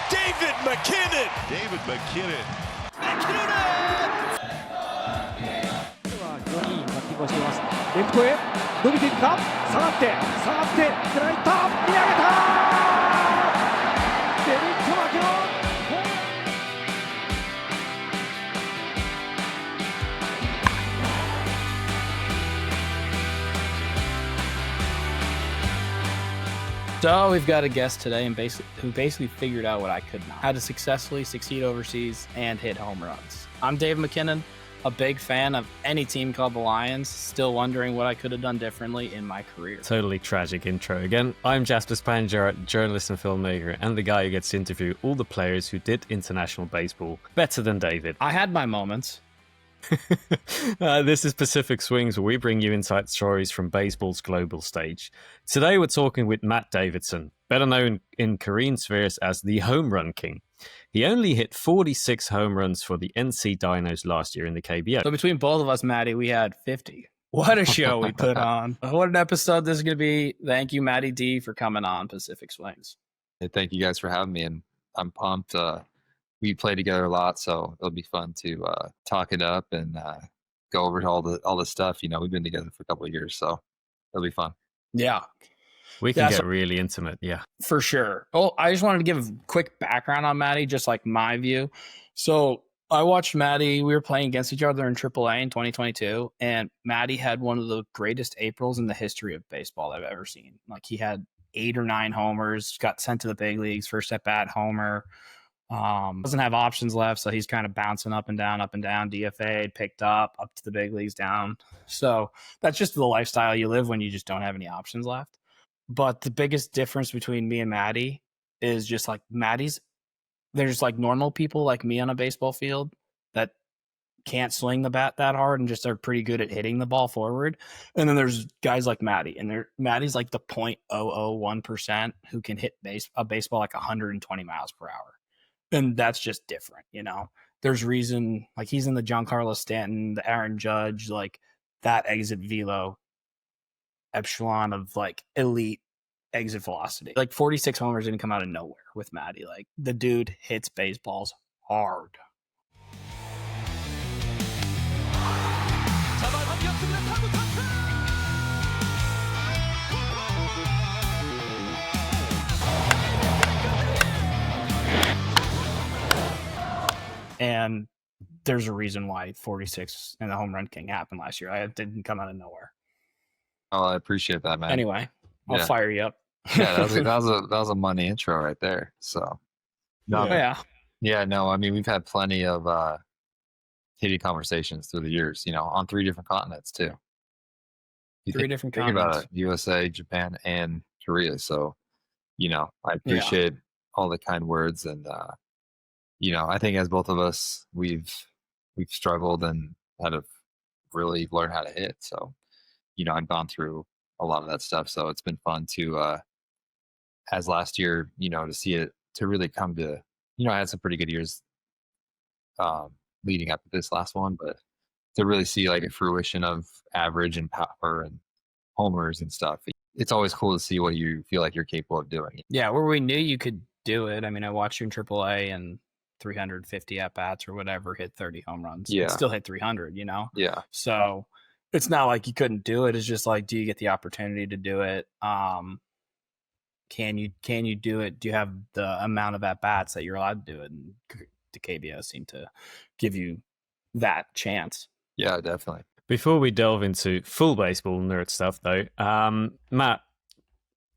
David McKinnon. David McKinnon. 非常にいいバッティングをしています。レフトへ伸びていくか、下がって食らいた、見上げた、デビッド・マキノン。So we've got a guest today who basically figured out what I could not. How to successfully succeed overseas and hit home runs. I'm Dave McKinnon, a big fan of any team called the Lions, still wondering what I could have done differently in my career. Totally tragic intro again. I'm Jasper Spanjar, journalist and filmmaker, and the guy who gets to interview all the players who did international baseball better than David. I had my moments. This is Pacific Swings, where we bring you inside stories from baseball's global stage. Today we're talking with Matt Davidson, better known in Korean spheres as the Home Run King. He only hit 46 home runs for the NC Dinos last year in the KBO. So between both of us, Matty, we had 50. What a show we put on. What an episode this is going to be. Thank you, Matty D, for coming on Pacific Swings. Hey, thank you guys for having me, and I'm pumped. We play together a lot, so it'll be fun to talk it up and go over all the stuff. You know, we've been together for a couple of years, so it'll be fun. Yeah. We can get really intimate, yeah. For sure. Oh, I just wanted to give a quick background on Matty, just like my view. So I watched Matty. We were playing against each other in AAA in 2022, and Matty had one of the greatest Aprils in the history of baseball I've ever seen. Like, he had 8 or 9 homers, got sent to the big leagues, first at bat homer. Doesn't have options left, so he's kind of bouncing up and down, DFA'd, picked up to the big leagues, down. So that's just the lifestyle you live when you just don't have any options left. But the biggest difference between me and Matty is just like there's like normal people like me on a baseball field that can't swing the bat that hard and just are pretty good at hitting the ball forward. And then there's guys like Matty, and Matty's like the 0.001% who can hit a baseball like 120 miles per hour. And that's just different, you know. There's reason, like, he's in the Giancarlo Stanton, the Aaron Judge, like that exit velo echelon of like elite exit velocity. Like 46 homers didn't come out of nowhere with Matty. Like, the dude hits baseballs hard. And there's a reason why 46 and the Home Run King happened last year. It didn't come out of nowhere. Oh, I appreciate that, man. Anyway, I'll fire you up. Yeah, that was a money intro right there. So, no, I mean, we've had plenty of TV conversations through the years. You know, on 3 different continents too. Different think continents. about it, USA, Japan, and Korea. So, you know, I appreciate all the kind words, and you know, I think as both of us, we've struggled and had to really learn how to hit. So, you know, I've gone through a lot of that stuff. So it's been fun to, as last year, you know, to see it, to really come to, you know, I had some pretty good years leading up to this last one, but to really see like a fruition of average and power and homers and stuff. It's always cool to see what you feel like you're capable of doing. Yeah, where we knew you could do it. I mean, I watched you in AAA and 350 at-bats or whatever, hit 30 home runs. Yeah. Still hit 300, you know? Yeah. So it's not like you couldn't do it. It's just like, do you get the opportunity to do it? Can you do it? Do you have the amount of at-bats that you're allowed to do it? And the KBO seem to give you that chance. Yeah, definitely. Before we delve into full baseball nerd stuff, though, Matt,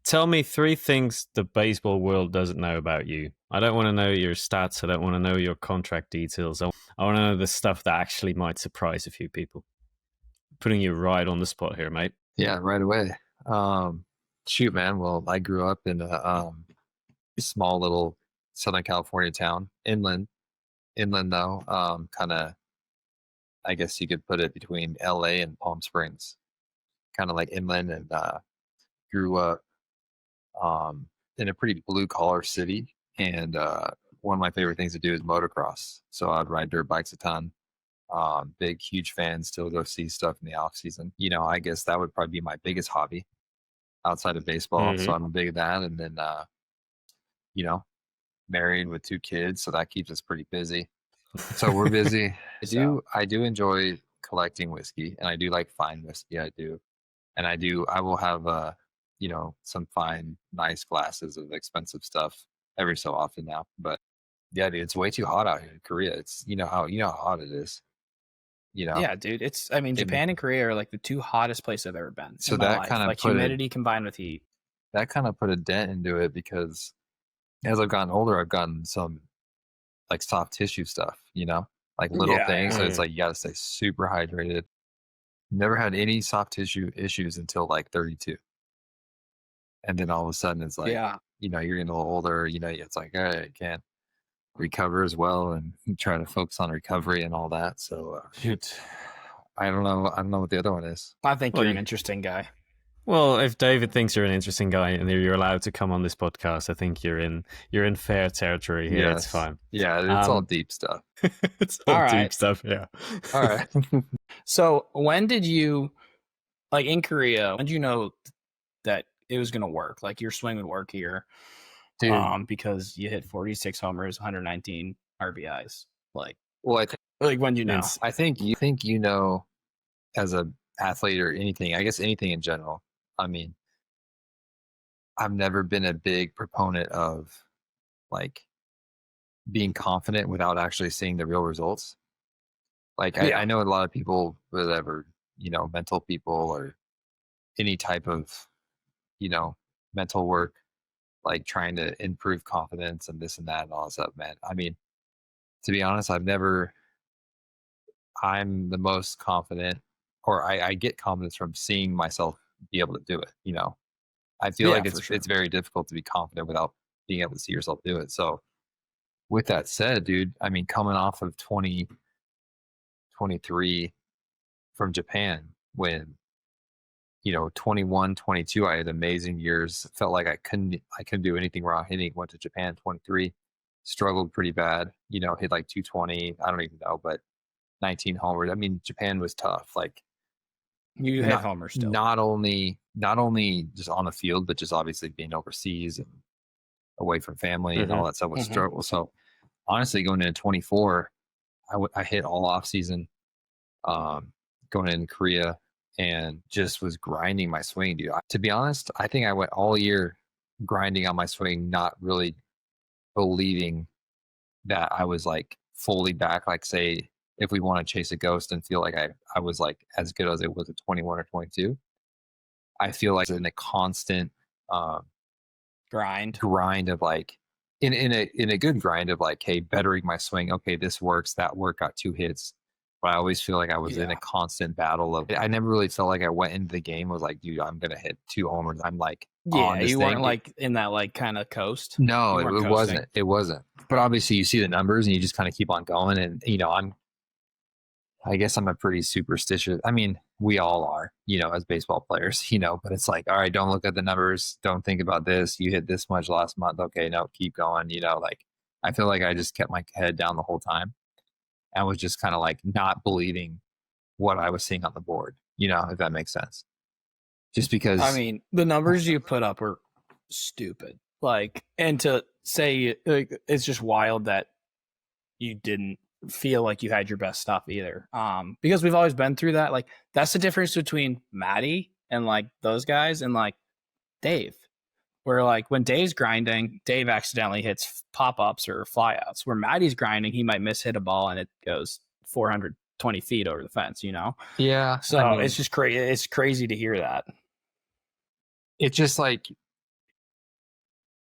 tell me 3 things the baseball world doesn't know about you. I don't want to know your stats. I don't want to know your contract details. I want to know the stuff that actually might surprise a few people. Putting you right on the spot here, mate. Yeah, right away. Shoot, man. Well, I grew up in a small little Southern California town, inland though. Kind of, I guess you could put it between LA and Palm Springs. Kind of like inland, and grew up in a pretty blue collar city. And one of my favorite things to do is motocross. So I'd ride dirt bikes a ton. Big, huge fan, still go see stuff in the off season. You know, I guess that would probably be my biggest hobby outside of baseball. Mm-hmm. So I'm big at that. And then, you know, married with 2 kids, so that keeps us pretty busy. So we're busy. I do enjoy collecting whiskey, and I do like fine whiskey. I do, and I will have some fine, nice glasses of expensive stuff every so often now. But yeah, dude, it's way too hot out here in Korea. It's how hot it is. Yeah, dude. Japan and Korea are like the 2 hottest places I've ever been. So in my that life. kind of like humidity combined with heat. That kind of put a dent into it because as I've gotten older, I've gotten some like soft tissue stuff, like little Yeah, things. So yeah. it's like you got to stay super hydrated. Never had any soft tissue issues until like 32. And then all of a sudden it's like, Yeah. you're getting a little older, it's like, all right, I can't recover as well and try to focus on recovery and all that. So, shoot, I don't know what the other one is. I think Well, you're an interesting guy. Well, if David thinks you're an interesting guy and you're allowed to come on this podcast, I think you're in fair territory here. It's Yes. fine. Yeah, it's all deep stuff. It's all All deep right. stuff. Yeah. All right. So when did you, like in Korea, when did you know that it was going to work? Like your swing would work here, Dude. because you hit 46 homers, 119 RBIs. Like Well, when do you know? I think as a athlete or anything, I guess anything in general. I mean, I've never been a big proponent of like being confident without actually seeing the real results. Like Yeah. I know a lot of people, whatever, mental people or any type of, mental work, like trying to improve confidence and this and that and all that stuff, man. I mean, to be honest, I'm the most confident, or I get confidence from seeing myself be able to do it. I feel Yeah, like for sure. it's very difficult to be confident without being able to see yourself do it. So with that said, dude, I mean, coming off of 2023 from Japan, when 21, 22, I had amazing years. Felt like I couldn't do anything wrong hitting. Went to Japan 23, struggled pretty bad. Hit like 220. I don't even know, but 19 homers. I mean, Japan was tough. Like You hit homers still. not only just on the field, but just obviously being overseas and away from family and all that stuff was struggle. So honestly, going into 24, I hit all off season, going in Korea, and just was grinding my swing, dude. To be honest, I think I went all year grinding on my swing, not really believing that I was like fully back. Like, say, if we want to chase a ghost and feel like I was like as good as it was at 21 or 22, I feel like in a constant grind of like in a good grind of like, hey, bettering my swing. Okay, this works. That work got 2 hits. But I always feel like I was in a constant battle of. I never really felt like I went into the game was like, dude, I'm gonna hit 2 homers. I'm like, on this you thing. weren't like in that like kind of coast. No, You weren't it coasting. wasn't. It wasn't. But obviously, you see the numbers and you just kind of keep on going. And I guess I'm a pretty superstitious. I mean, we all are, as baseball players, but it's like, all right, don't look at the numbers. Don't think about this. You hit this much last month. Okay, no, keep going. Like I feel like I just kept my head down the whole time and was just kind of like not believing what I was seeing on the board, if that makes sense. Just because. I mean, the numbers you put up were stupid. Like, and to say, like, it's just wild that you didn't feel like you had your best stuff either. Because we've always been through that. Like, that's the difference between Matty and like those guys and like Dave. Where like when Dave's grinding, Dave accidentally hits pop-ups or flyouts. Where Matty's grinding, he might miss hit a ball and it goes 420 feet over the fence, Yeah. So I mean, it's just crazy. It's crazy to hear that. It's just like,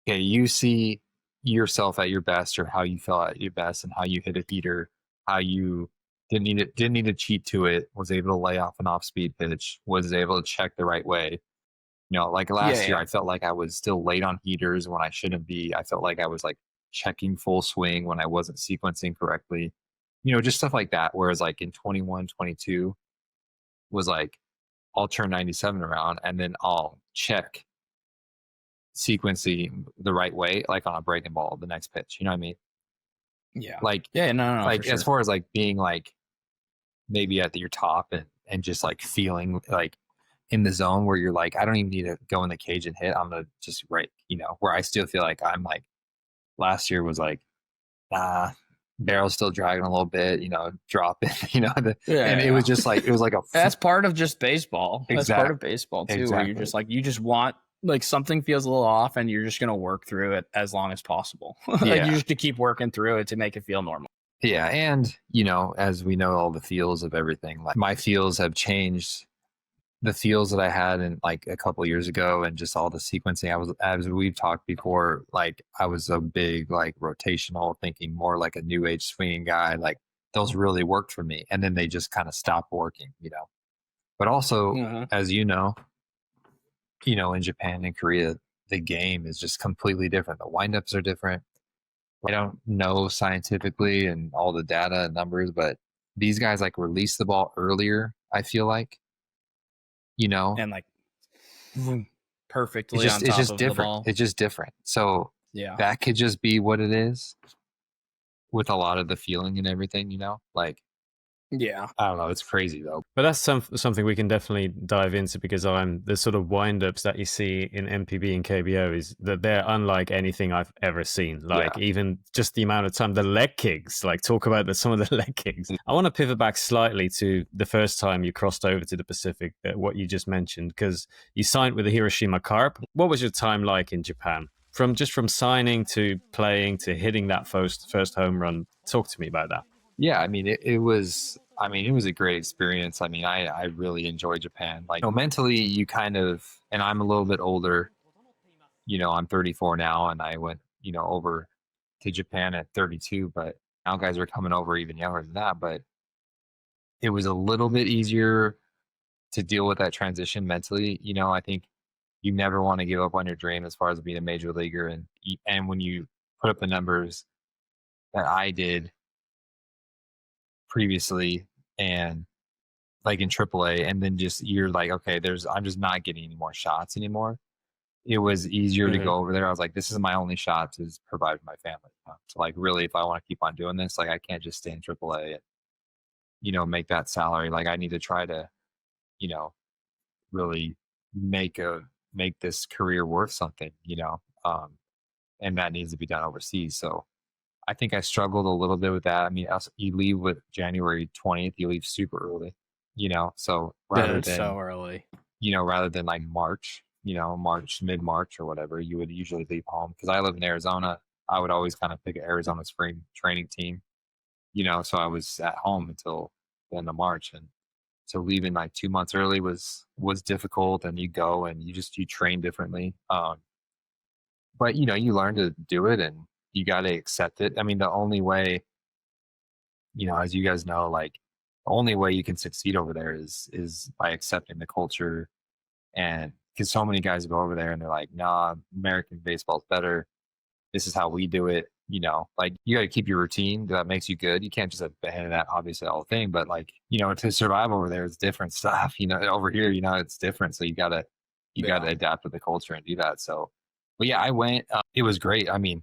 okay, you see yourself at your best, or how you felt at your best, and how you hit a heater, how you didn't need to cheat to it, was able to lay off an off-speed pitch, was able to check the right way. Like last year, I felt like I was still late on heaters when I shouldn't be. I felt like I was like checking full swing when I wasn't sequencing correctly. Just stuff like that. Whereas like in 21, 22 was like, I'll turn 97 around and then I'll check sequencing the right way, like on a breaking ball, the next pitch. You know what I mean? Yeah. Like, no. like for sure. as far as like being like maybe at your top and just like feeling like in the zone where you're like, I don't even need to go in the cage and hit. I'm gonna just rake, where I still feel like I'm like Last year was like, barrel's still dragging a little bit, dropping, and it was just like, it was like that's part of just baseball. That's part of baseball too, where you're Exactly. just like, you just want, like, something feels a little off and you're just going to work through it as long as possible. Like, Yeah. you just to keep working through it to make it feel normal. Yeah. And, as we know, all the feels of everything, like my feels have changed. The feels that I had in like a couple of years ago and just all the sequencing, as we've talked before, like I was a big like rotational thinking, more like a new age swinging guy. Like those really worked for me. And then they just kind of stopped working, But also, as in Japan and Korea, the game is just completely different. The windups are different. I don't know scientifically and all the data and numbers, but these guys like release the ball earlier, I feel like. And like perfectly it's on top just of different. the ball. It's just different. So Yeah. that could just be what it is with a lot of the feeling and everything, like, Yeah. I don't know. It's crazy though. But that's something we can definitely dive into, because the sort of windups that you see in NPB and KBO is that they're unlike anything I've ever seen. Like even just the amount of time, the leg kicks, like talk about some of the leg kicks. I want to pivot back slightly to the first time you crossed over to the Pacific, what you just mentioned, because you signed with the Hiroshima Carp. What was your time like in Japan? From signing to playing to hitting that first home run. Talk to me about that. Yeah, I mean, it was a great experience. I mean, I really enjoyed Japan. Like, mentally, you kind of, and I'm a little bit older, I'm 34 now, and I went, over to Japan at 32, but now guys are coming over even younger than that. But it was a little bit easier to deal with that transition mentally. I think you never want to give up on your dream as far as being a major leaguer. And when you put up the numbers that I did previously and like in AAA, and then just you're like, okay, I'm just not getting any more shots anymore. It was easier to go over there. I was like, this is my only shot to provide for my family. So like, really, if I want to keep on doing this, like I can't just stay in AAA and make that salary. Like I need to try to really make this career worth something, and that needs to be done overseas. So I think I struggled a little bit with that. I mean, you leave with January 20th, you leave super early, so rather than so early, rather than like March, mid-March or whatever, you would usually leave home. Because I live in Arizona, I would always kind of pick an Arizona spring training team, so I was at home until the end of March. And so leaving like 2 months early was difficult, and you go and you train differently. But you learn to do it, and you got to accept it. I mean, the only way, as you guys know, like the only way you can succeed over there is by accepting the culture. And because so many guys go over there and they're like, nah, American baseball's better. This is how we do it. Like you got to keep your routine that makes you good. You can't just abandon that, obviously, all the thing, but like, to survive over there is different stuff, over here, it's different. So you got to adapt to the culture and do that. So, but yeah, I went, it was great. I mean,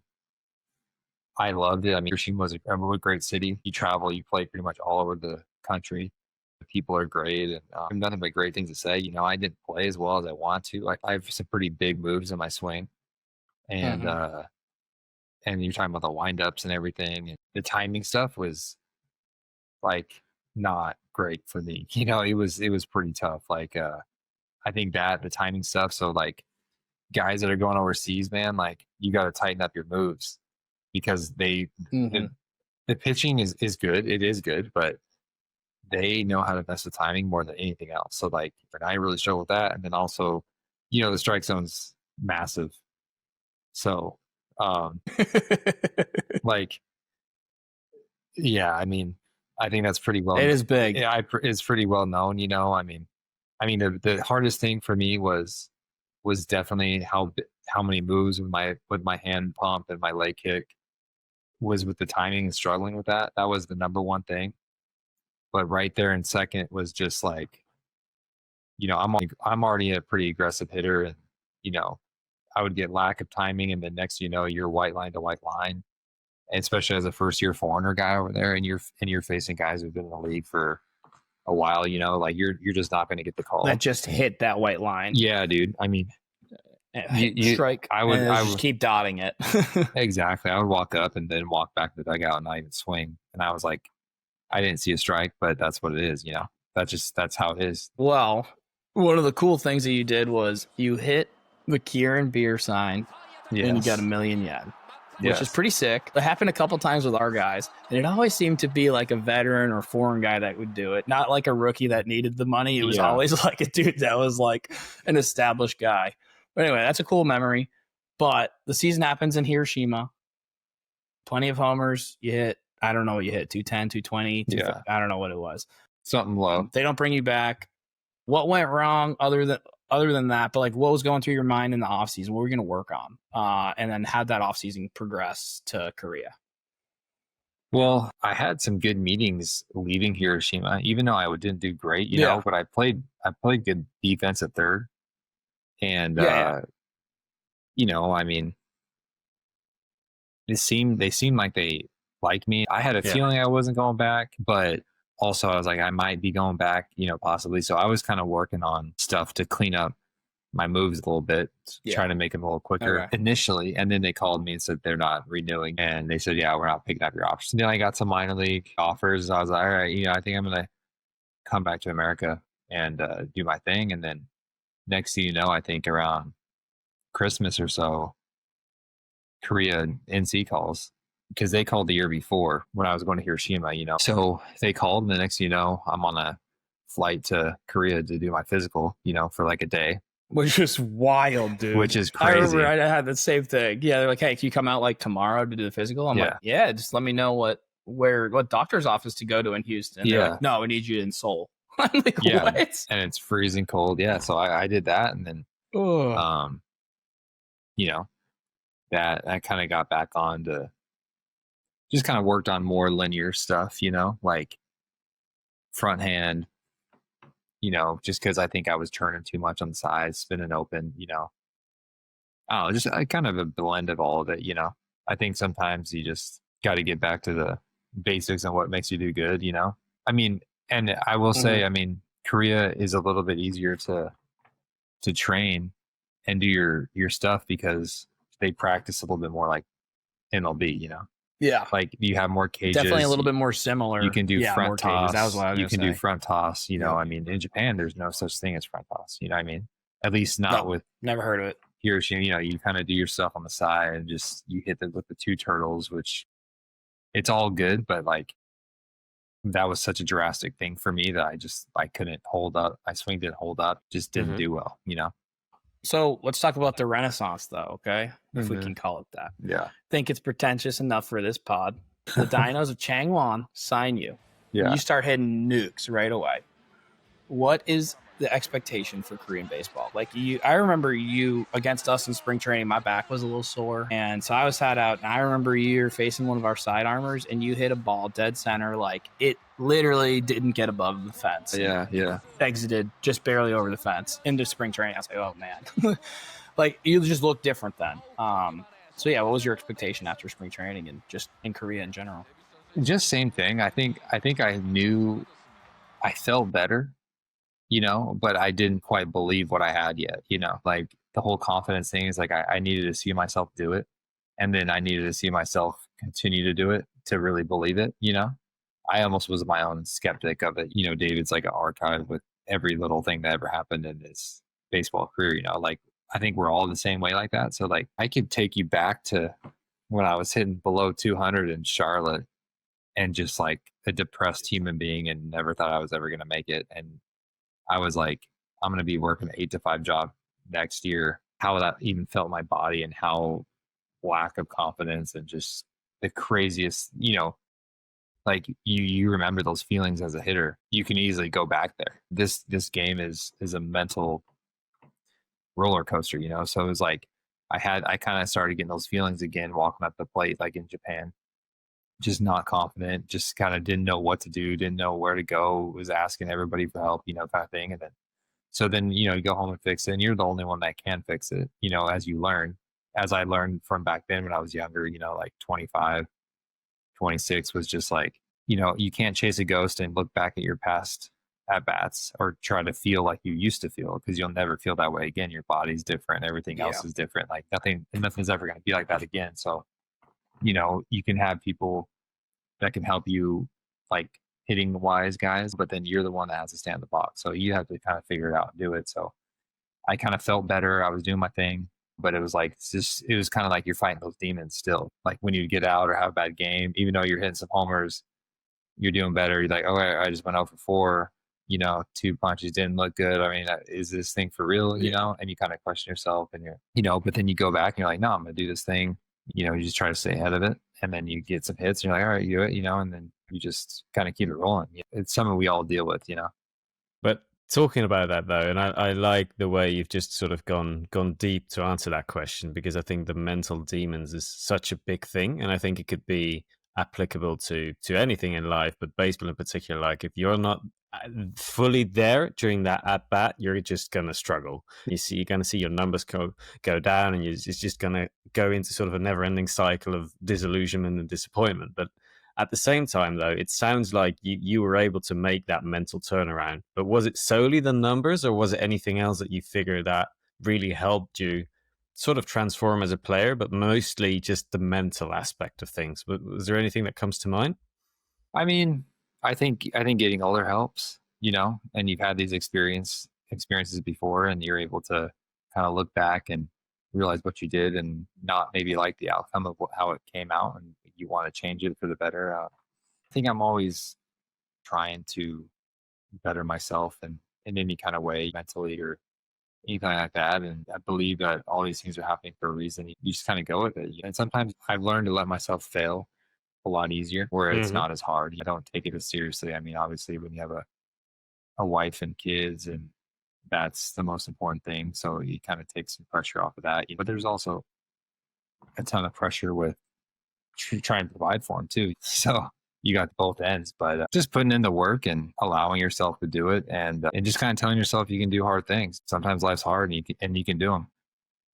I loved it. I mean, Hiroshima was a great city. You travel, you play pretty much all over the country. The people are great, and I have nothing but great things to say. I didn't play as well as I want to. I have some pretty big moves in my swing, and and you're talking about the windups and everything, and the timing stuff was like not great for me. It was pretty tough. Like I think that the timing stuff. So like guys that are going overseas, man, like you got to tighten up your moves, because the pitching is good. It is good, but they know how to mess with timing more than anything else. So like, and I really struggle with that. And then also, the strike zone's massive. So, like, yeah, I mean, I think that's pretty well. It is big. Yeah, it's pretty well known. I mean, the hardest thing for me was definitely how many moves with my hand pump and my leg kick was with the timing and struggling with that. That was the number one thing. But right there in second was just like, I'm already a pretty aggressive hitter, and I would get lack of timing, and then next you're white line to white line, especially as a first year foreigner guy over there, and you're facing guys who've been in the league for a while. Like you're just not going to get the call. That just hit that white line. Yeah, dude. I mean, strike. I would just keep dotting it. exactly. I would walk up and then walk back to the dugout and not even swing. And I was like, I didn't see a strike, but that's what it is. That's how it is. Well, one of the cool things that you did was you hit the Kieran beer sign and you got $1 million yen, which is pretty sick. It happened a couple times with our guys, and it always seemed to be like a veteran or foreign guy that would do it, not like a rookie that needed the money. It was always like a dude that was like an established guy. But anyway, that's a cool memory. But the season happens in Hiroshima. Plenty of homers. You hit, I don't know what you hit, 210, 220. Yeah. I don't know what it was. Something low. They don't bring you back. What went wrong other than that? But like, what was going through your mind in the offseason? What were we going to work on? And then how'd that offseason progress to Korea? Well, I had some good meetings leaving Hiroshima, even though I didn't do great, you know, but I played good defense at third. And, you know, I mean, they seemed like they liked me. I had a feeling I wasn't going back, but also I was like, I might be going back, you know, possibly. So I was kind of working on stuff to clean up my moves a little bit, trying to make them a little quicker initially. And then they called me and said they're not renewing. And they said, yeah, we're not picking up your options. Then I got some minor league offers. I was like, all right, you know, I think I'm going to come back to America and do my thing. And then next thing you know, I think around Christmas or so, Korea NC calls, because they called the year before when I was going to Hiroshima, you know. So they called, and the next thing you know, I'm on a flight to Korea to do my physical, you know, for like a day. Which is wild, dude. Which is crazy. I remember I had the same thing. Yeah, they're like, hey, can you come out like tomorrow to do the physical? I'm like, yeah, just let me know what doctor's office to go to in Houston. They're like, no, we need you in Seoul. I'm like, what? And it's freezing cold. Yeah, so I did that, and then, you know, that I kind of got back on to just kind of worked on more linear stuff, you know, like front hand, you know, just because I think I was turning too much on the sides, spinning open, you know. Oh, just kind of a blend of all of it, you know. I think sometimes you just got to get back to the basics and what makes you do good, you know. I mean, and I will say, I mean, Korea is a little bit easier to train and do your stuff because they practice a little bit more like MLB, you know. Yeah. Like you have more cages. Definitely a little bit more similar. You can do front toss. That was what I was you can say. do front toss, you know. I mean, in Japan there's no such thing as front toss, you know what I mean? At least not with never heard of it. Hiroshima, you know, you kind of do your stuff on the side and just you hit it with the two turtles, which it's all good, but like that was such a drastic thing for me that I couldn't hold up. My swing didn't hold up, just didn't do well, you know. So let's talk about the Renaissance, though, okay? If we can call it that. Yeah. Think it's pretentious enough for this pod. The Dinos of Changwon sign you. Yeah. You start hitting nukes right away. What is the expectation for Korean baseball? Like I remember you against us in spring training, my back was a little sore. And so I was sat out, and I remember you're facing one of our side armors, and you hit a ball dead center. Like it literally didn't get above the fence. Yeah. Exited just barely over the fence into spring training. I was like, oh man, like you just look different then. So yeah, what was your expectation after spring training and just in Korea in general? Just same thing. I think I knew I felt better, you know, but I didn't quite believe what I had yet, you know, like the whole confidence thing is like, I needed to see myself do it. And then I needed to see myself continue to do it to really believe it, you know. I almost was my own skeptic of it. You know, David's like an archive with every little thing that ever happened in his baseball career, you know, like I think we're all the same way like that. So like I could take you back to when I was hitting below 200 in Charlotte and just like a depressed human being and never thought I was ever going to make it. And I was like, I'm going to be working an 8 to 5 job next year. How that even felt in my body and how lack of confidence and just the craziest, you know, like you remember those feelings as a hitter. You can easily go back there. This game is a mental roller coaster, you know? So it was like, I kind of started getting those feelings again, walking up the plate, like in Japan, just not confident, just kind of didn't know what to do, didn't know where to go, was asking everybody for help, you know, kind of thing. And then, you know, you go home and fix it and you're the only one that can fix it, you know, as you learn, as I learned from back then when I was younger, you know, like 25, 26 was just like, you know, you can't chase a ghost and look back at your past at bats or try to feel like you used to feel, because you'll never feel that way again. Your body's different, everything else is different. Like nothing's ever going to be like that again. So, you can have people that can help you, like hitting wise guys, but then you're the one that has to stand in the box. So you have to kind of figure it out and do it. So I kind of felt better. I was doing my thing, but it was like, it was kind of like you're fighting those demons still. Like when you get out or have a bad game, even though you're hitting some homers, you're doing better. You're like, oh, I just went out for 4, 2 punches didn't look good. I mean, is this thing for real? And you kind of question yourself and but then you go back and you're like, no, I'm going to do this thing. You just try to stay ahead of it. And then you get some hits and you're like, all right, you do it, and then you just kind of keep it rolling. It's something we all deal with, But talking about that though, and I like the way you've just sort of gone deep to answer that question, because I think the mental demons is such a big thing, and I think it could be applicable to anything in life, but baseball in particular. Like if you're not fully there during that at bat, you're just gonna struggle. You're gonna see your numbers go down, and it's just gonna go into sort of a never-ending cycle of disillusionment and disappointment. But at the same time, though, it sounds like you were able to make that mental turnaround. But was it solely the numbers, or was it anything else that you figured that really helped you sort of transform as a player, but mostly just the mental aspect of things? Was there anything that comes to mind? I mean, I think getting older helps, and you've had these experiences before, and you're able to kind of look back and realize what you did and not maybe like the outcome of how it came out, and you want to change it for the better. I think I'm always trying to better myself in any kind of way, mentally or anything like that. And I believe that all these things are happening for a reason. You just kind of go with it. And sometimes I've learned to let myself fail a lot easier, where it's not as hard. I don't take it as seriously. I mean, obviously when you have a wife and kids, and that's the most important thing. So you kind of take some pressure off of that. But there's also a ton of pressure with trying to provide for them too. So you got both ends, but just putting in the work and allowing yourself to do it, and just kind of telling yourself you can do hard things. Sometimes life's hard, and you can do them.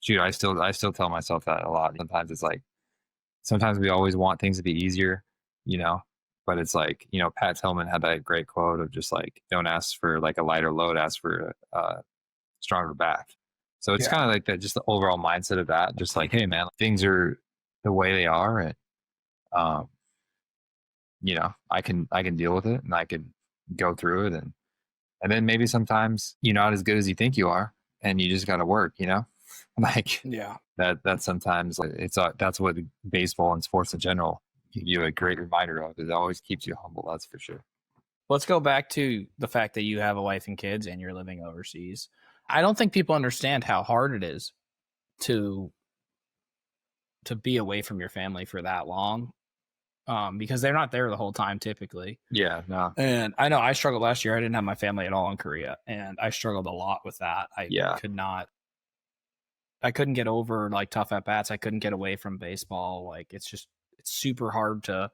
Shoot, I still tell myself that a lot. Sometimes it's like, sometimes we always want things to be easier, but it's like, Pat Tillman had that great quote of just like, don't ask for like a lighter load, ask for a stronger back. So it's kind of like that, just the overall mindset of that. Just like, hey man, things are the way they are, and I can deal with it, and I can go through it, and then maybe sometimes you're not as good as you think you are, and you just got to work, like that sometimes that's what baseball and sports in general give you a great reminder of. It always keeps you humble, that's for sure. Let's go back to the fact that you have a wife and kids and you're living overseas. I don't think people understand how hard it is to be away from your family for that long, because they're not there the whole time typically. Yeah, no. And I know I struggled last year. I didn't have my family at all in Korea, and I struggled a lot with that. I couldn't get over like tough at bats. I couldn't get away from baseball. Like it's super hard to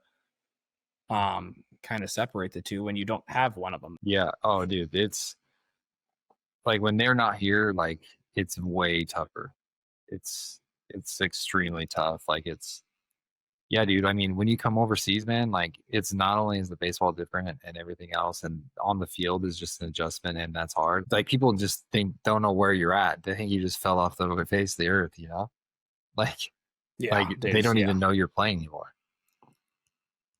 kind of separate the two when you don't have one of them. Yeah. Oh, dude, it's like when they're not here, like it's way tougher. It's extremely tough. Like yeah, dude. I mean, when you come overseas, man, like it's not only is the baseball different and everything else, and on the field is just an adjustment, and that's hard. Like people just don't know where you're at. They think you just fell off the face of the earth, Like, they don't even know you're playing anymore.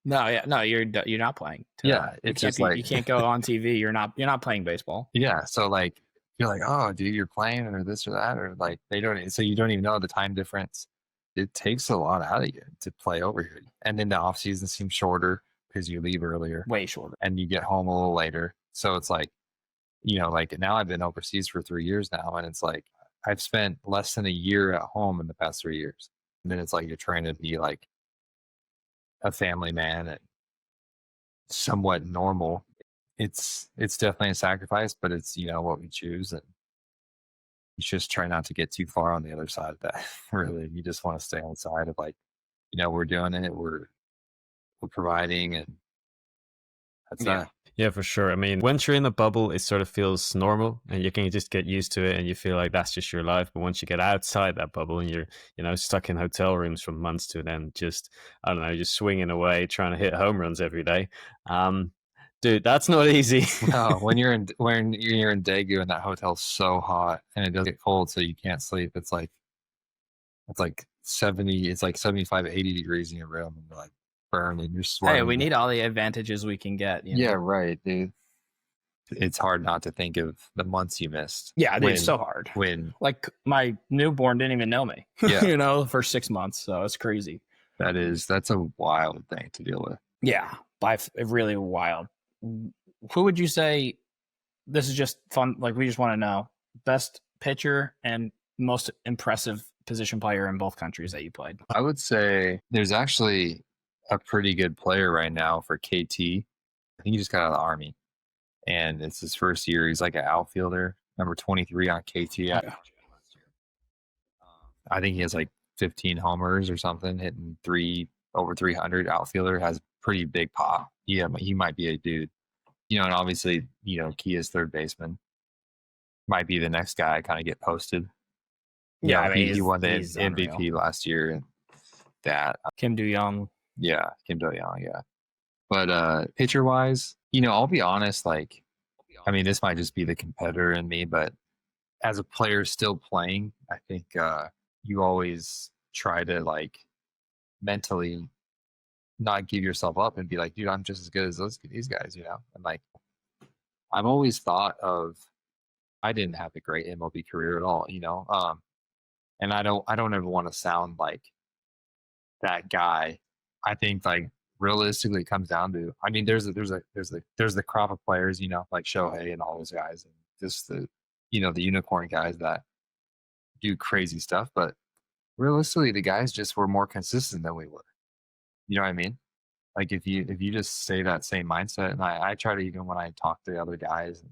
No, you're not playing. Yeah, it's just like you can't go on TV. You're not playing baseball. Yeah, so like you're like, oh, dude, you're playing or this or that, or like they don't. So you don't even know the time difference. It takes a lot out of you to play over here. And then the off season seems shorter because you leave earlier. Way shorter. And you get home a little later. So it's like, like now I've been overseas for 3 years now. And it's like, I've spent less than a year at home in the past 3 years. And then it's like, you're trying to be like a family man and somewhat normal. It's definitely a sacrifice, but it's, what we choose. And you just try not to get too far on the other side of that. Really, you just want to stay on the side of like, we're doing it, we're providing, and that's that. Yeah, for sure. I mean, once you're in the bubble, it sort of feels normal, and you can just get used to it, and you feel like that's just your life. But once you get outside that bubble, and you're, stuck in hotel rooms from months to then just, I don't know, just swinging away, trying to hit home runs every day. Dude, that's not easy. No, when you're in Daegu and that hotel's so hot and it does get cold, so you can't sleep. It's like 70. It's like 75, 80 degrees in your room, and you're like burning. You're sweating. Hey, we need all the advantages we can get. You know? Yeah, right, dude. It's hard not to think of the months you missed. Yeah, dude, it's so hard. When Like my newborn didn't even know me. Yeah. You know, for 6 months. So it's crazy. that's a wild thing to deal with. Yeah, really wild. Who would you say? This is just fun. Like we just want to know best pitcher and most impressive position player in both countries that you played. I would say there's actually a pretty good player right now for KT. I think he just got out of the Army, and it's his first year. He's like an outfielder, number 23 on KT. I think he has like 15 homers or something, hitting over 300. Outfielder, has pretty big pop. Yeah, he might be a dude. You know, and obviously, you know, Kia's third baseman might be the next guy kind of get posted. Yeah, I mean, he won the he's MVP unreal. last year. And that Kim Do-young. Yeah, Kim Do-young, yeah. But pitcher wise, you know, I'll be honest, like, I mean, this might just be the competitor in me, but as a player still playing, I think you always try to like mentally not give yourself up and be like, dude, I'm just as good as these guys, you know? And like, I've always thought of, I didn't have a great MLB career at all, you know? And I don't ever want to sound like that guy. I think like realistically it comes down to, I mean, there's the crop of players, you know, like Shohei and all those guys, and just the, you know, the unicorn guys that do crazy stuff. But realistically, the guys just were more consistent than we were. You know what I mean? Like if you just say that same mindset, and I try to, even when I talk to other guys and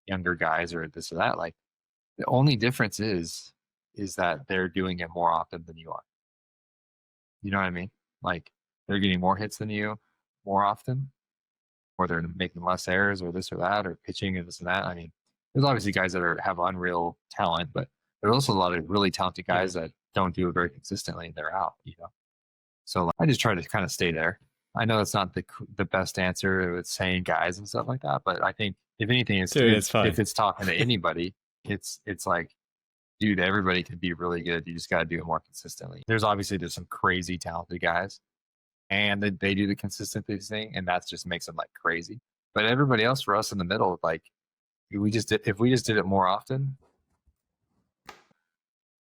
younger guys or this or that, like the only difference is that they're doing it more often than you are. You know what I mean? Like they're getting more hits than you more often, or they're making less errors or this or that, or pitching and this and that. I mean, there's obviously guys that have unreal talent, but there's also a lot of really talented guys that don't do it very consistently and they're out, you know? So like, I just try to kind of stay there. I know it's not the best answer with saying guys and stuff like that, but I think if anything, it's fine. If it's talking to anybody, it's like, dude, everybody can be really good. You just got to do it more consistently. There's some crazy talented guys, and they do the consistency thing, and that just makes them like crazy. But everybody else, for us in the middle, like if we just did it more often,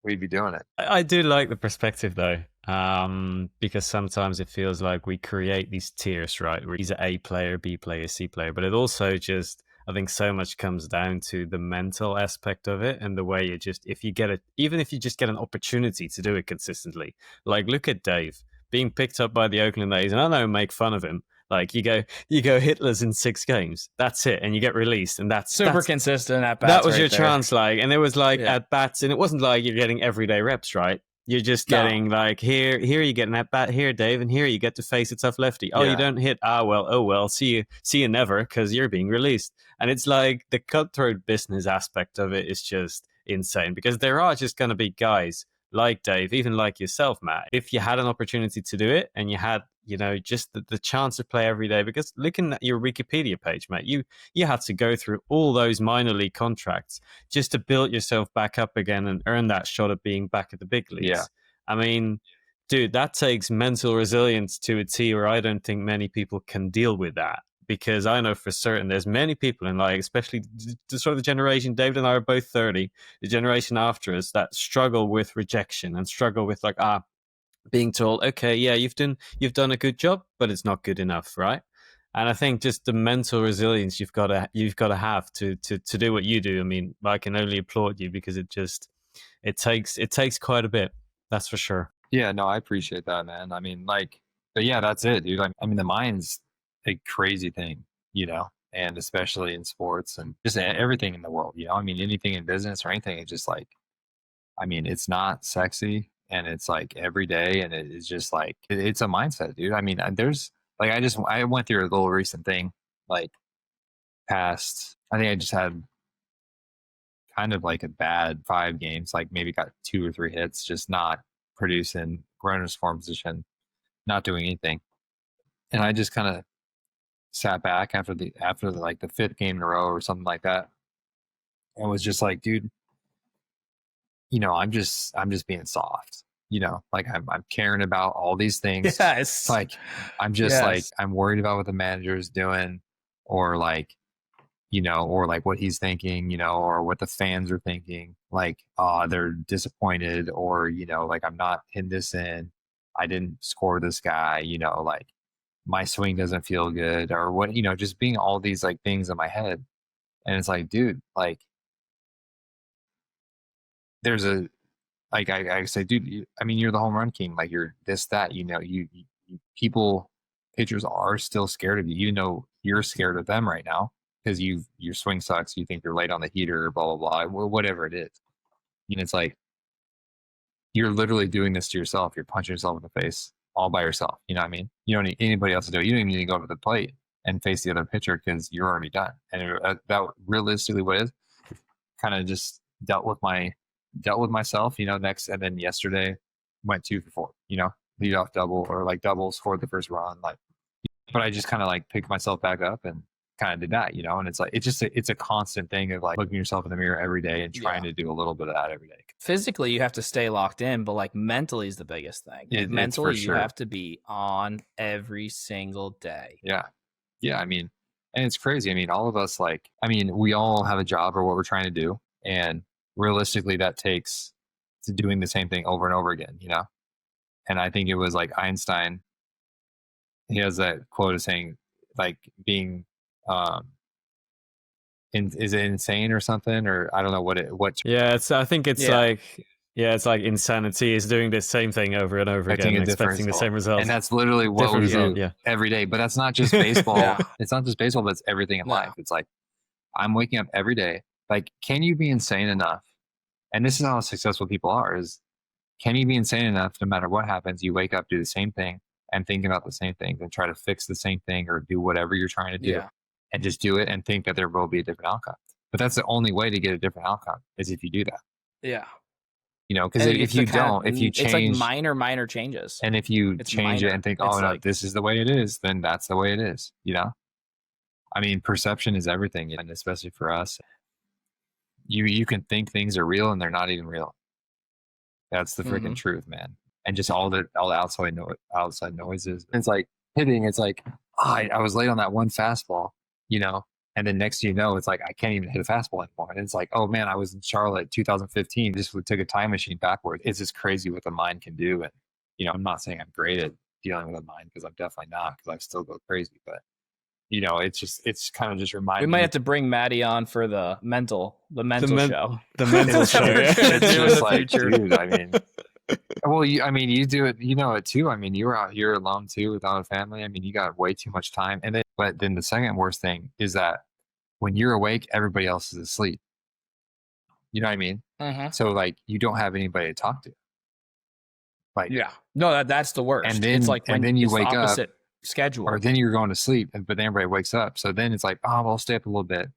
we'd be doing it. I do like the perspective though, because sometimes it feels like we create these tiers, right? Where he's an A player, B player, C player, but it also just, I think so much comes down to the mental aspect of it and the way you just, even if you just get an opportunity to do it consistently. Like look at Dave being picked up by the Oakland A's, and I know make fun of him. Like you go hitless in 6 games. That's it, and you get released, and that's Super consistent at bats. That was right your there. chance, like, and it was like at bats, and it wasn't like you're getting everyday reps, right? You're just getting like here you get an at bat here, Dave, and here you get to face a tough lefty. Oh, you don't hit. Oh well. See you never, because you're being released. And it's like the cutthroat business aspect of it is just insane, because there are just going to be guys like Dave, even like yourself, Matt. If you had an opportunity to do it and you had, you know, just the chance to play every day, because looking at your Wikipedia page, Matt, you had to go through all those minor league contracts just to build yourself back up again and earn that shot at being back at the big leagues. Yeah. I mean, dude, that takes mental resilience to a T where I don't think many people can deal with that. Because I know for certain there's many people in, like, especially the sort of the generation, David and I are both 30, the generation after us, that struggle with rejection and struggle with like, being told, okay, yeah, you've done a good job, but it's not good enough, right? And I think just the mental resilience you've got to have to do what you do. I mean, I can only applaud you, because it takes quite a bit. That's for sure. Yeah, no, I appreciate that, man. I mean, like, but yeah, that's it, dude. I mean, the mind's a crazy thing, you know, and especially in sports and just everything in the world, you know. I mean, anything in business or anything, it's just like, I mean, it's not sexy, and it's like every day, and it's just like it's a mindset, dude. I mean, there's like I went through a little recent thing, like I think I just had kind of like a bad 5 games, like maybe got 2 or 3 hits, just not producing, runner's scoring position, not doing anything. And I just kind of sat back after the like the 5th game in a row or something like that, and was just like, dude, I'm just being soft. Like I'm caring about all these things. Yes. Like I'm just like Yes. I'm worried about what the manager is doing, or like or like what he's thinking, or what the fans are thinking, like they're disappointed, or like I'm not hitting this in, I didn't score this guy, like my swing doesn't feel good, or what, just being all these like things in my head. And it's like, dude, like there's a like I say, dude, you're the home run king, like you're this, that, you people, pitchers are still scared of you, even though you're scared of them right now because your swing sucks, you think you're late on the heater, blah blah blah, whatever it is. It's like you're literally doing this to yourself. You're punching yourself in the face all by yourself. You know what I mean? You don't need anybody else to do it. You don't even need to go to the plate and face the other pitcher because you're already done. And that realistically what is kind of just dealt with myself, next. And then yesterday went 2 for 4, lead off double, or like double, scored the first run. Like, but I just kind of like picked myself back up and kind of did that, and it's like, it's a constant thing of like looking yourself in the mirror every day and trying to do a little bit of that every day. Physically, you have to stay locked in, but like mentally is the biggest thing. Mentally, you have to be on every single day. Yeah. And it's crazy. All of us, like, we all have a job or what we're trying to do, and realistically, that takes to doing the same thing over and over again. And I think it was like Einstein. He has that quote of saying, like, being is it insane or something, or I don't know what I think it's like insanity is doing the same thing over and over again, expecting the same results. And that's literally what we do every day. But that's not just baseball. It's not just baseball, but it's everything in life. It's like I'm waking up every day. Like, can you be insane enough? And this is how successful people are, is can you be insane enough, no matter what happens, you wake up, do the same thing and think about the same thing and try to fix the same thing or do whatever you're trying to do. And just do it and think that there will be a different outcome. But that's the only way to get a different outcome, is if you do that. Yeah. Because if you change, it's like minor changes. And if you change it and think, oh, no, this is the way it is, then that's the way it is. Perception is everything. And especially for us, you can think things are real and they're not even real. That's the freaking truth, man. And just all the outside noises. It's like hitting. It's like, I was late on that one fastball, and then next thing you know, it's like, I can't even hit a fastball anymore. And it's like, oh man, I was in Charlotte 2015, just took a time machine backwards. It's just crazy what the mind can do. And, I'm not saying I'm great at dealing with the mind, because I'm definitely not, because I still go crazy, but it's kind of just reminding me. We might have to bring Matty on for the mental show. The mental show. It's just like, dude, well, you do it, it too. You were out here alone too, without a family. You got way too much time. But then the second worst thing is that when you're awake, everybody else is asleep. You know what I mean? Mm-hmm. So like, you don't have anybody to talk to. Like, no, that's the worst. And then, it's like when then you wake up schedule, or then you're going to sleep, but then everybody wakes up. So then it's like, oh, I'll stay up a little bit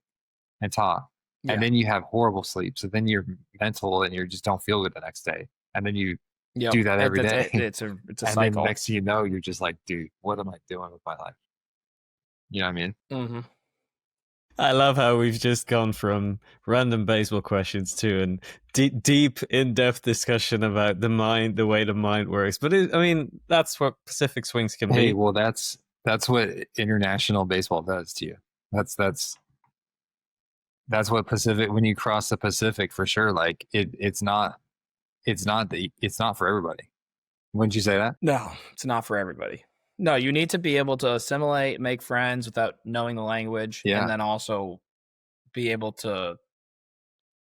and talk. Yeah. And then you have horrible sleep. So then you're mental and you just don't feel good the next day. And then you do that every day. It's a and cycle. Then next thing you know, you're just like, dude, what am I doing with my life? You know what I mean? Mm-hmm. I love how we've just gone from random baseball questions to a deep, in-depth discussion about the mind, the way the mind works. But that's what Pacific swings can be. Hey, well, that's what international baseball does to you. That's what Pacific. When you cross the Pacific, for sure. Like it's not for everybody. Wouldn't you say that? No, it's not for everybody. No, you need to be able to assimilate, make friends without knowing the language, and then also be able to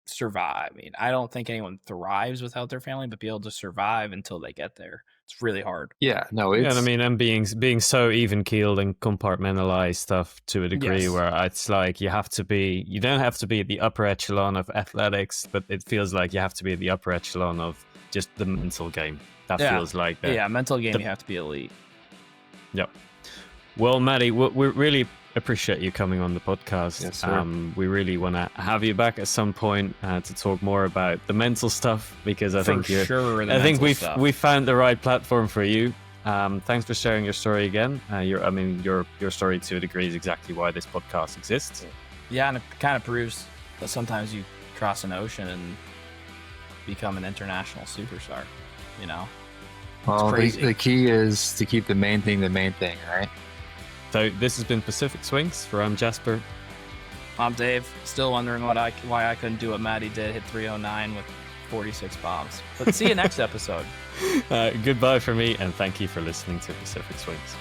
survive. I don't think anyone thrives without their family, but be able to survive until they get there. It's really hard. Yeah, no, it's... and being so even-keeled and compartmentalized stuff to a degree where it's like you don't have to be at the upper echelon of athletics, but it feels like you have to be at the upper echelon of just the mental game. That feels like that. Yeah, mental game, you have to be elite. Yep. Well, Matty, we really appreciate you coming on the podcast. Yes, sir. We really want to have you back at some point to talk more about the mental stuff, because I think we found the right platform for you. Thanks for sharing your story again. Your story to a degree is exactly why this podcast exists. Yeah, and it kind of proves that sometimes you cross an ocean and become an international superstar, you know? Well, crazy. the key is to keep the main thing, right? So this has been Pacific Swings. For I'm Jasper. I'm Dave. Still wondering why I couldn't do what Matty did, hit 309 with 46 bombs. But see you next episode. Goodbye for me, and thank you for listening to Pacific Swings.